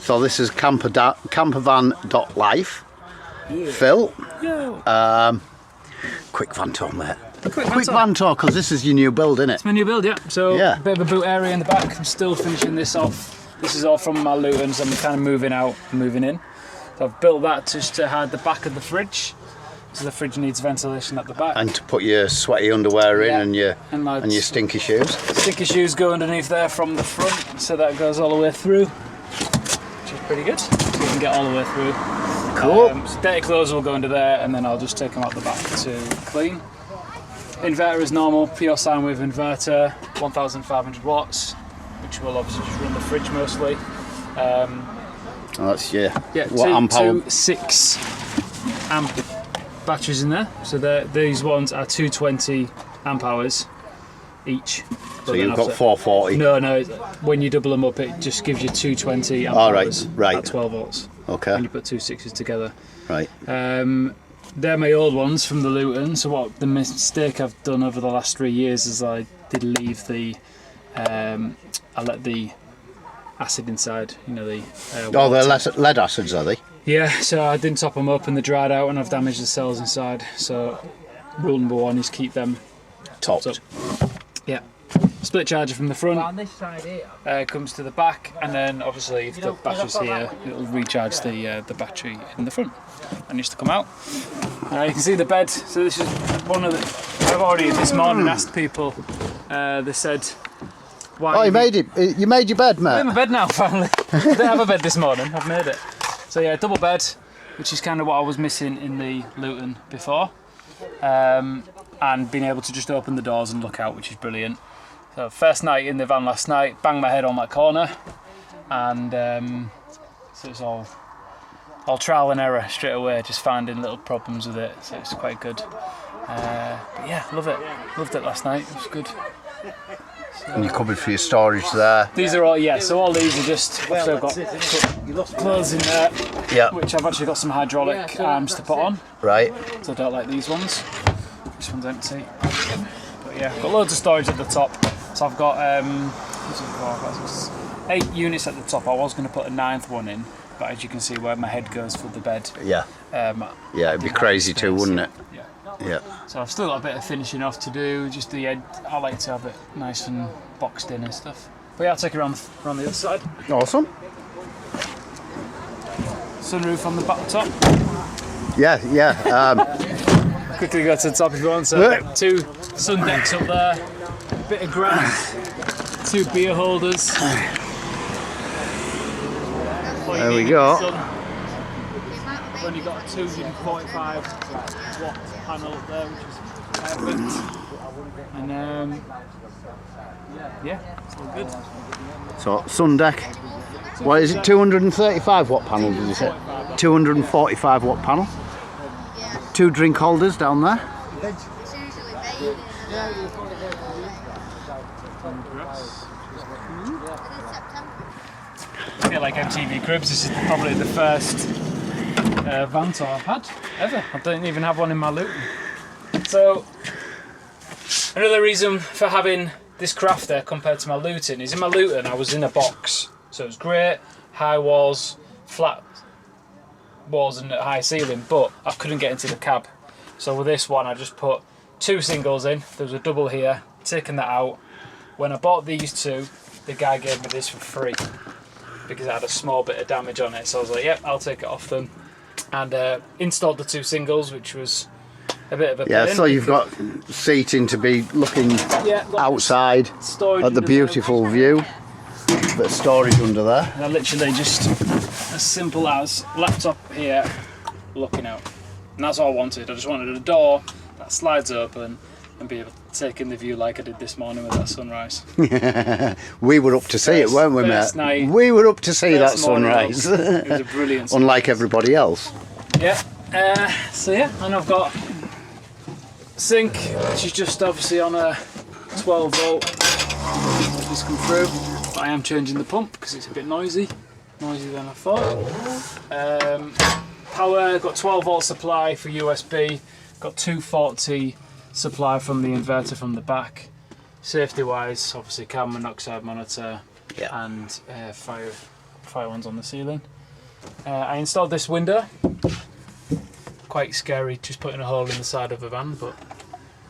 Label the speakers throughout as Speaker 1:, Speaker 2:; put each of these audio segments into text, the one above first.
Speaker 1: So this is campervan.life.
Speaker 2: Yeah.
Speaker 1: Phil,
Speaker 2: Yeah.
Speaker 1: quick van tour, mate.
Speaker 2: Quick
Speaker 1: Van tour, because this is your new build, isn't it?
Speaker 2: It's my new build, yeah. So
Speaker 1: Yeah.
Speaker 2: a bit of a boot area in the back. I'm still finishing this off. This is all from my Lutons. I'm kind of moving out, moving in. So I've built that just to hide the back of the fridge. So the fridge needs ventilation at the back.
Speaker 1: And to put your sweaty underwear in and your stinky shoes.
Speaker 2: Sticky shoes go underneath there from the front, so that goes all the way through, which is pretty good. So you can get all the way through.
Speaker 1: Cool.
Speaker 2: So dirty clothes will go into there, and then I'll just take them out the back to clean. Inverter is normal, pure sine wave inverter, 1,500 watts, which will obviously just run the fridge mostly.
Speaker 1: That's
Speaker 2: Yeah,
Speaker 1: what amp hour?
Speaker 2: two 6 amp batteries in there. So these ones are 220 amp hours each.
Speaker 1: So you've got 440.
Speaker 2: No, when you double them up, it just gives you 220 amp hours
Speaker 1: right.
Speaker 2: at 12 volts.
Speaker 1: Okay.
Speaker 2: When you put two 6s together.
Speaker 1: Right.
Speaker 2: They're my old ones from the Luton. So what the mistake I've done over the last 3 years is I did leave I let the acid inside, the
Speaker 1: they're lead acids, are they?
Speaker 2: yeah, so I didn't top them up and they dried out and I've damaged the cells inside. So rule number 1 is keep them
Speaker 1: Topped.
Speaker 2: up. Yeah. Split charger from the front,
Speaker 3: On this side here.
Speaker 2: comes to the back, and then obviously if the battery's here, it'll recharge the battery in the front. And used to come out. You can see the bed. So this is one of the. I've already this morning asked people. They said, "Why?"
Speaker 1: Oh, you made it. You made your bed,
Speaker 2: I have
Speaker 1: mate.
Speaker 2: a bed now. Finally, I didn't have a bed this morning. I've made it. So yeah, double bed, which is kind of what I was missing in the Luton before, and being able to just open the doors and look out, which is brilliant. So first night in the van last night, banged my head on that corner, and so it's all trial and error straight away, just finding little problems with it. So it's quite good. But yeah, love it. Loved it last night. It was good.
Speaker 1: And you're covered for your storage there.
Speaker 2: These are all So all these are just. I've got clothes in there,
Speaker 1: Yeah.
Speaker 2: which I've actually got some hydraulic arms to put on.
Speaker 1: Right.
Speaker 2: So I don't like these ones. This one's empty. But yeah, I've got loads of storage at the top. So I've got 8 units at the top. I was going to put a 9th one in, but as you can see where my head goes for the bed.
Speaker 1: Yeah. Yeah, it'd be crazy too, wouldn't it?
Speaker 2: Yeah.
Speaker 1: Yeah.
Speaker 2: So I've still got a bit of finishing off to do. Just the edge. I like to have it nice and boxed in and stuff. But yeah, I'll take it around the other side.
Speaker 1: Awesome.
Speaker 2: Sunroof on the back top.
Speaker 1: Yeah.
Speaker 2: Quickly go to the top if you want. So
Speaker 1: Yeah.
Speaker 2: 2 sun decks up there. Bit of grass. 2 beer holders.
Speaker 1: There we go.
Speaker 2: When you got a 245 watt panel up there, which is perfect. And yeah, it's all good.
Speaker 1: So sun deck. What is it? 235 watt panel, did you say? 245 watt panel. 2 drink holders down there.
Speaker 2: A bit like MTV Cribs, this is probably the first van tour I've had ever. I don't even have one in my Luton. So another reason for having this crafter compared to my Luton is in my Luton I was in a box. So it was great, high walls, flat walls and high ceiling, but I couldn't get into the cab. So with this one I just put 2 singles in, there was a double here, taken that out. When I bought these 2, the guy gave me this for free because it had a small bit of damage on it. So I was like, yep, I'll take it off them. And installed the 2 singles, which was a bit of a pain.
Speaker 1: So you've got seating to be looking outside at the beautiful view. Bit of storage under there.
Speaker 2: And I literally just as simple as laptop here, looking out. And that's all I wanted. I just wanted a door that slides open and be able to take in the view like I did this morning with that sunrise.
Speaker 1: We were up to see it, weren't we, mate?
Speaker 2: Night,
Speaker 1: we were up to see that sunrise.
Speaker 2: It was a brilliant sunrise.
Speaker 1: Unlike everybody else.
Speaker 2: Yeah. So yeah, and I've got sink, which is just obviously on a 12 volt. Just come through. But I am changing the pump because it's a bit noisier than I thought. Power, got 12 volt supply for USB. Got 240 supply from the inverter from the back. Safety wise, obviously carbon monoxide monitor and fire fire ones on the ceiling. I installed this window. Quite scary, just putting a hole in the side of a van, but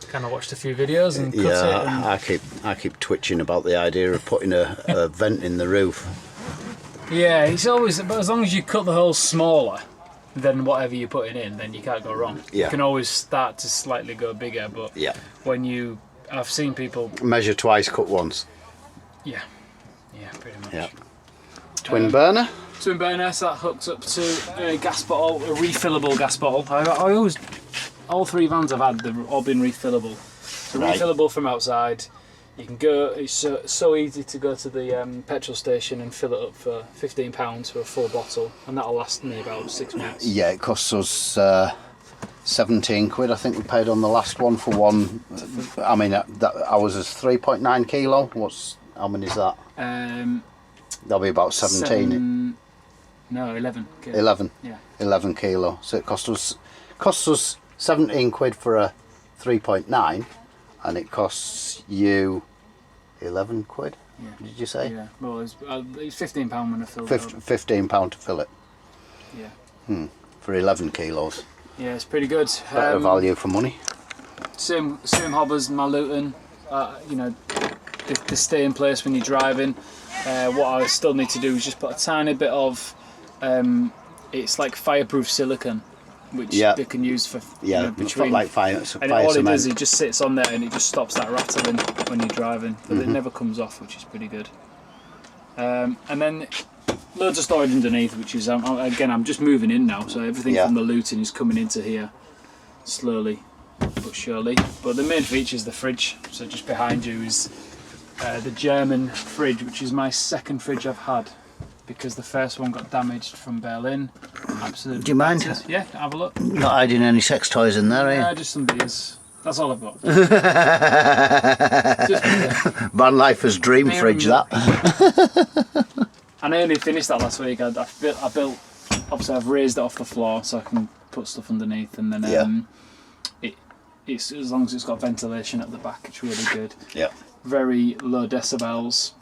Speaker 2: kind of watched a few videos and cut it. And
Speaker 1: I keep twitching about the idea of putting a vent in the roof.
Speaker 2: yeah, it's always, but as long as you cut the hole smaller than whatever you're putting in, then you can't go wrong.
Speaker 1: Yeah.
Speaker 2: You can always start to slightly go bigger, but
Speaker 1: Yeah.
Speaker 2: when I've seen people,
Speaker 1: Measure twice, cut once.
Speaker 2: yeah, pretty much.
Speaker 1: Yeah. Twin burner.
Speaker 2: Twin burner, so that hooks up to a gas bottle, a refillable gas bottle. I always, all 3 vans I've had, they've all been refillable. So
Speaker 1: Right.
Speaker 2: refillable from outside. You can go, it's so easy to go to the petrol station and fill it up for £15 for a full bottle, and that'll last me about 6 months.
Speaker 1: Yeah, it costs us 17 quid. I think we paid on the last one for one. I mean, ours is 3.9 kilo. How many is that? That'll be about 17.
Speaker 2: 11. Okay.
Speaker 1: 11.
Speaker 2: Yeah.
Speaker 1: 11 kilo. So it costs us 17 quid for a 3.9, and it costs you 11 quid.
Speaker 2: Yeah.
Speaker 1: Did you say?
Speaker 2: Yeah. Well, it's £15 when I filled it up.
Speaker 1: £15 to fill it
Speaker 2: Yeah.
Speaker 1: for 11 kilos.
Speaker 2: Yeah, it's pretty good.
Speaker 1: Better value for money.
Speaker 2: Same hobbers, my Luton. You know, they stay in place when you're driving. What I still need to do is just put a tiny bit of, it's like fireproof silicone, which they can use for
Speaker 1: Which got like fire
Speaker 2: and all
Speaker 1: cement.
Speaker 2: it does, it just sits on there and it just stops that rattling when you're driving, but it never comes off, which is pretty good. And then loads of storage underneath, which is I'm just moving in now, so everything from the Luton is coming into here slowly but surely. But the main feature is the fridge. So just behind you is the German fridge, which is my second fridge I've had, because the first one got damaged from Berlin. Absolutely.
Speaker 1: Do you mind?
Speaker 2: battered. Yeah, have a look.
Speaker 1: Not hiding any sex toys in there, are you?
Speaker 2: Yeah, just some beers. That's all I've got. Just
Speaker 1: Van Lifer's dream
Speaker 2: beer
Speaker 1: fridge,
Speaker 2: and
Speaker 1: that.
Speaker 2: And I only finished that last week. I built, obviously I've raised it off the floor so I can put stuff underneath, and then it's as long as it's got ventilation at the back, it's really good.
Speaker 1: Yeah.
Speaker 2: Very low decibels.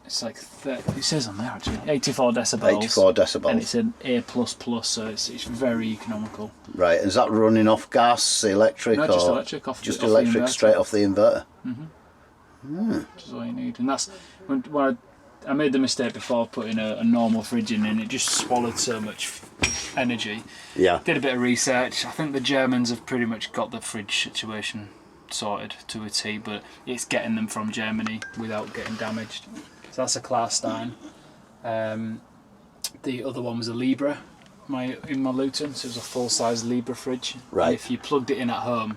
Speaker 2: It's like it says on there actually 84 decibels.
Speaker 1: 84 decibels.
Speaker 2: And it's an A++, so it's very economical.
Speaker 1: Right, is that running off gas, electric?
Speaker 2: No,
Speaker 1: or
Speaker 2: just electric off
Speaker 1: just
Speaker 2: off the
Speaker 1: electric
Speaker 2: inverter.
Speaker 1: straight off the inverter?
Speaker 2: Which is all you need. And that's when I made the mistake before putting a normal fridge in, and it just swallowed so much energy.
Speaker 1: Yeah.
Speaker 2: Did a bit of research. I think the Germans have pretty much got the fridge situation sorted to a T, but it's getting them from Germany without getting damaged. So that's a Klarstein. The other one was a Libra in my Luton, so it was a full-size Libra fridge.
Speaker 1: Right.
Speaker 2: And if you plugged it in at home,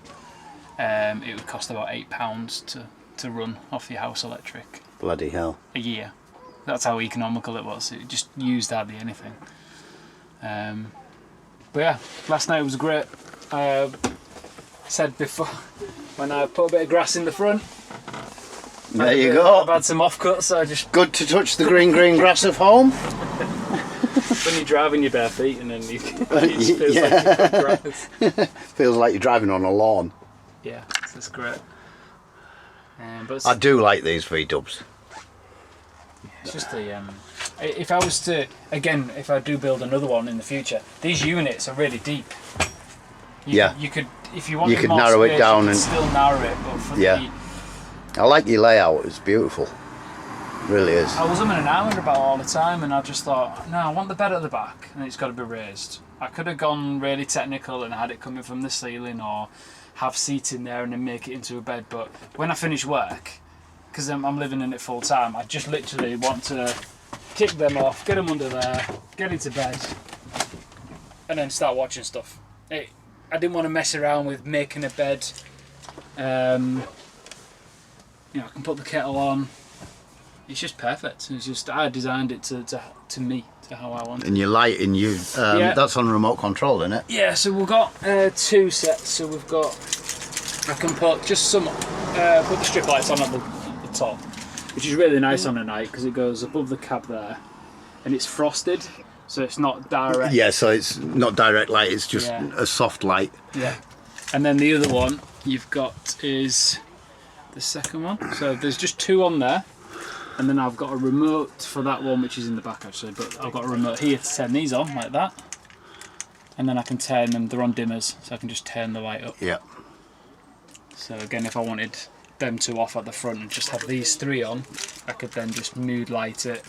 Speaker 2: it would cost about £8 to run off your house electric
Speaker 1: Bloody hell.
Speaker 2: a year. That's how economical it was. It just used hardly anything. But yeah, last night was great. Said before, when I put a bit of grass in the front.
Speaker 1: There you go.
Speaker 2: I've had some offcuts, so I just
Speaker 1: Good to touch the green grass of home.
Speaker 2: when you're driving your bare feet and then you it just feels like you've got grass.
Speaker 1: Feels like you're driving on a lawn.
Speaker 2: Yeah, so it's great. But
Speaker 1: I do like these V-dubs.
Speaker 2: it's just the if I was to if I do build another one in the future, these units are really deep. You could if you want
Speaker 1: You could
Speaker 2: more
Speaker 1: narrow it
Speaker 2: space,
Speaker 1: down
Speaker 2: you could
Speaker 1: and-
Speaker 2: still narrow it, but for
Speaker 1: I like your layout, it's beautiful. Really is.
Speaker 2: I was umming and ahhing about it all the time, and I just thought, no, I want the bed at the back, and it's got to be raised. I could have gone really technical and had it coming from the ceiling, or have seating there and then make it into a bed. But when I finish work, because I'm living in it full time, I just literally want to kick them off, get them under there, get into bed, and then start watching stuff. I didn't want to mess around with making a bed. I can put the kettle on. It's just perfect. It's just I designed it to me, to how I want it.
Speaker 1: And your lighting, that's on remote control, isn't it?
Speaker 2: Yeah, so we've got 2 sets. So we've got, I can put just some, put the strip lights on at the top, which is really nice on a night because it goes above the cab there, and it's frosted, so it's not direct.
Speaker 1: Yeah, so it's not direct light, it's just a soft light.
Speaker 2: Yeah. And then the other one you've got is the second one. So there's just 2 on there. And then I've got a remote for that one, which is in the back actually, but I've got a remote here to turn these on like that. And then I can turn them, they're on dimmers, so I can just turn the light up.
Speaker 1: Yeah.
Speaker 2: So again, if I wanted them two off at the front and just have these three on, I could then just mood light it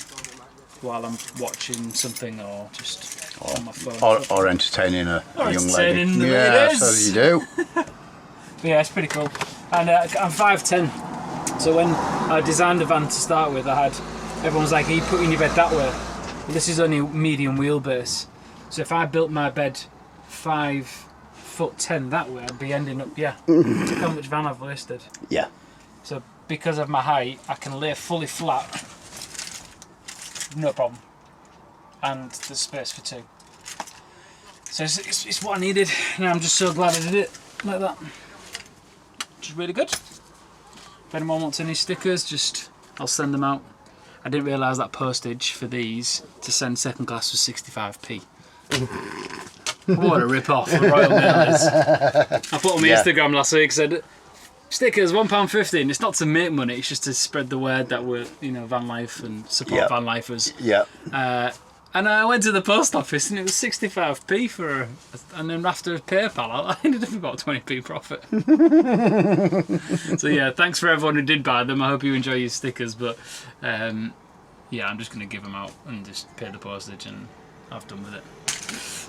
Speaker 2: while I'm watching something or just on my phone.
Speaker 1: Or entertaining a young lady.
Speaker 2: Entertaining the
Speaker 1: yeah,
Speaker 2: ladies.
Speaker 1: so you do.
Speaker 2: But yeah, it's pretty cool. And I'm 5'10", so when I designed the van to start with, everyone was like, "Are you putting your bed that way?" Well, this is only medium wheelbase, so if I built my bed 5'10" that way, I'd be ending up, yeah. Look how much van I've listed.
Speaker 1: Yeah.
Speaker 2: So because of my height, I can lay fully flat, no problem, and there's space for two. So it's what I needed, and I'm just so glad I did it like that. Which is really good. If anyone wants any stickers, I'll send them out. I didn't realise that postage for these to send second class was 65p. What a rip-off for Royal Mailers. I put on my Instagram last week, said, stickers £1.50, and it's not to make money, it's just to spread the word that we're, van life and support van lifers.
Speaker 1: Yeah.
Speaker 2: And I went to the post office and it was 65p for and then after PayPal I ended up with about 20p profit. So yeah, thanks for everyone who did buy them. I hope you enjoy your stickers, but yeah, I'm just going to give them out and just pay the postage and I've done with it.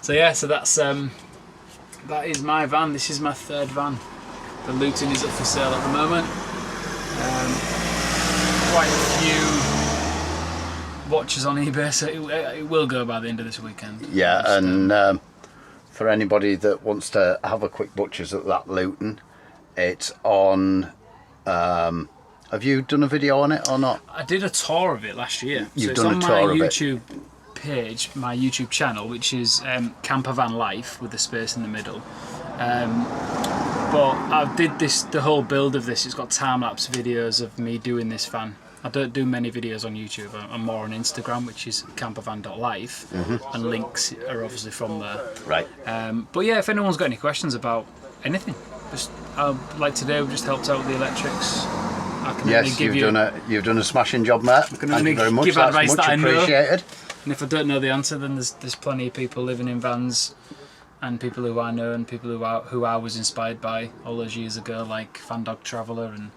Speaker 2: So yeah, so that is my van. This is my third van. The Luton is up for sale at the moment. Quite a few watches on eBay, so it will go by the end of this weekend.
Speaker 1: Yeah, and for anybody that wants to have a quick butcher's at that Luton, it's on. Have you done a video on it or not?
Speaker 2: I did a tour of it last year.
Speaker 1: You've
Speaker 2: so
Speaker 1: done
Speaker 2: it's
Speaker 1: a tour
Speaker 2: on my
Speaker 1: of
Speaker 2: YouTube page, my YouTube channel, which is Camper Van Life with the space in the middle. But I did the whole build of this. It's got time-lapse videos of me doing this van. I don't do many videos on YouTube. I'm more on Instagram, which is campervan.life, and links are obviously from there.
Speaker 1: Right.
Speaker 2: But yeah, if anyone's got any questions about anything, just like today, we just helped out with the electrics. I can
Speaker 1: Yes, you've done a smashing job, mate. Thank you very much.
Speaker 2: Give
Speaker 1: That's
Speaker 2: advice
Speaker 1: much
Speaker 2: that I know.
Speaker 1: appreciated.
Speaker 2: And if I don't know the answer, then there's plenty of people living in vans, and people who I know, and people who I was inspired by all those years ago, like Fan Dog Traveller, and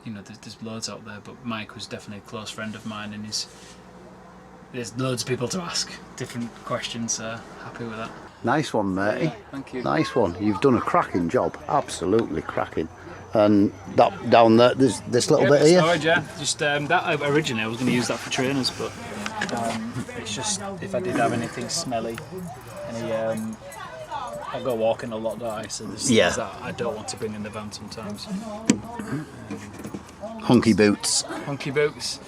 Speaker 2: there's loads out there. But Mike was definitely a close friend of mine, and there's loads of people to ask different questions. So happy with that.
Speaker 1: Nice one, matey.
Speaker 2: Yeah, thank you.
Speaker 1: Nice one. You've done a cracking job. Absolutely cracking. And that down there, there's this little bit here.
Speaker 2: Storage, yeah. Just that originally I was going to use that for trainers, but it's just if I did have anything smelly, I go walking a lot, don't I? So there's things that I don't want to bring in the van sometimes.
Speaker 1: Hunky boots.
Speaker 2: Hunky boots.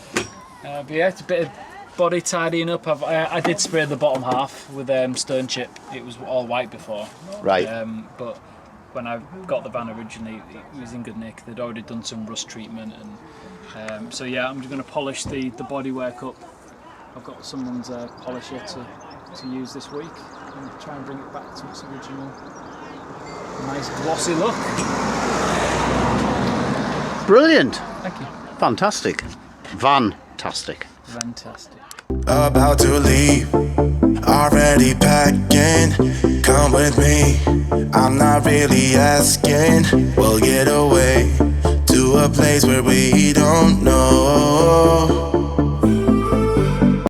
Speaker 2: But yeah, it's a bit of body tidying up. I did spray the bottom half with stone chip. It was all white before.
Speaker 1: Right.
Speaker 2: But when I got the van originally, it was in good nick. They'd already done some rust treatment, and so yeah, I'm just going to polish the bodywork up. I've got someone's polisher to use this week and try and bring it back to its original nice glossy look.
Speaker 1: Brilliant.
Speaker 2: Thank you.
Speaker 1: Fantastic. Fantastic.
Speaker 2: Fantastic.
Speaker 3: About to leave, already packing. Come with me, I'm not really asking. We'll get away to a place where we don't know.